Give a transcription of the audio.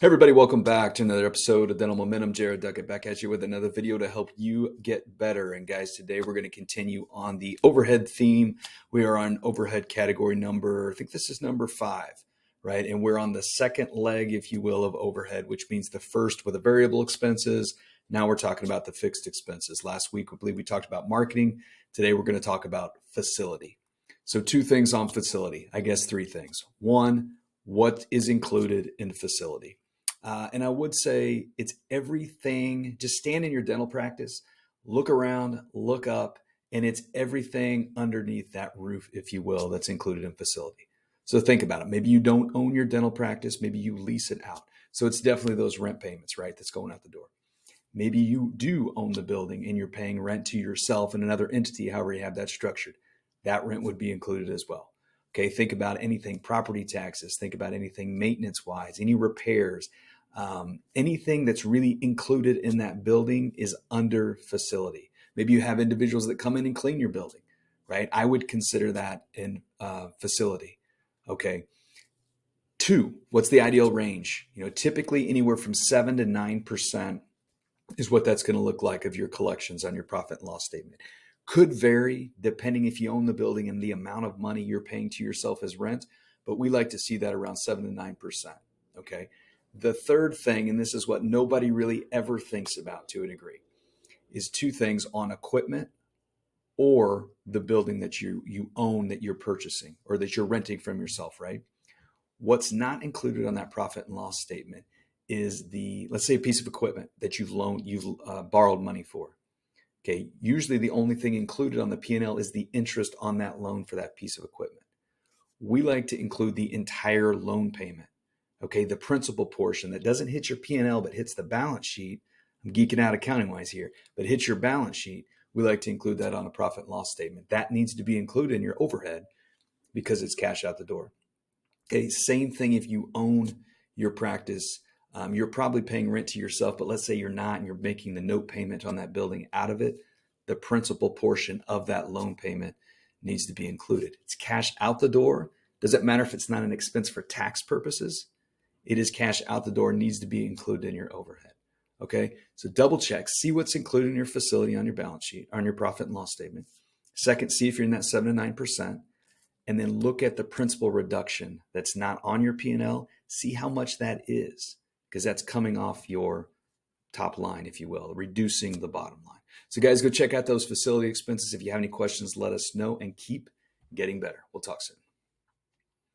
Hey everybody, welcome back to another episode of Dental Momentum. Jared Duckett back at you with another video to help you get better. And guys, today we're going to continue on the overhead theme. We are on overhead category number, I think this is number 5, right? And we're on the second leg, if you will, of overhead, which means the first with the variable expenses. Now we're talking about the fixed expenses. Last week, I believe we talked about marketing. Today we're going to talk about facility. So 2 things on facility, I guess 3 things. 1, what is included in facility? And I would say it's everything. Just stand in your dental practice, look around, look up, and it's everything underneath that roof, if you will, that's included in facility. So think about it. Maybe you don't own your dental practice. Maybe you lease it out. So it's definitely those rent payments, right? That's going out the door. Maybe you do own the building and you're paying rent to yourself and another entity, however you have that structured. That rent would be included as well. Okay, think about anything property taxes. Think about anything maintenance-wise, any repairs. Anything that's really included in that building is under facility. Maybe you have individuals that come in and clean your building, right? I would consider that in facility. Okay. 2, what's the ideal range? Typically anywhere from 7 to 9% is what that's going to look like of your collections on your profit and loss statement. Could vary depending if you own the building and the amount of money you're paying to yourself as rent, but we like to see that around 7 to 9%. Okay. The third thing, and this is what nobody really ever thinks about to a degree, is 2 things on equipment or the building that you own that you're purchasing or that you're renting from yourself, right? What's not included on that profit and loss statement is let's say a piece of equipment that you've borrowed money for. Okay, usually the only thing included on the P&L is the interest on that loan for that piece of equipment. We like to include the entire loan payment. Okay, the principal portion that doesn't hit your P&L but hits the balance sheet. I'm geeking out accounting wise here, but hits your balance sheet. We like to include that on a profit and loss statement. That needs to be included in your overhead because it's cash out the door. Okay, same thing if you own your practice. You're probably paying rent to yourself, but let's say you're not and you're making the note payment on that building out of it. The principal portion of that loan payment needs to be included. It's cash out the door. Does it matter if it's not an expense for tax purposes? It is cash out the door, needs to be included in your overhead. Okay, so double check, see what's included in your facility on your balance sheet, on your profit and loss statement. Second, see if you're in that 7 to 9%, and then look at the principal reduction that's not on your P&L. See how much that is, because that's coming off your top line, if you will, reducing the bottom line. So guys, go check out those facility expenses. If you have any questions, let us know and keep getting better. We'll talk soon.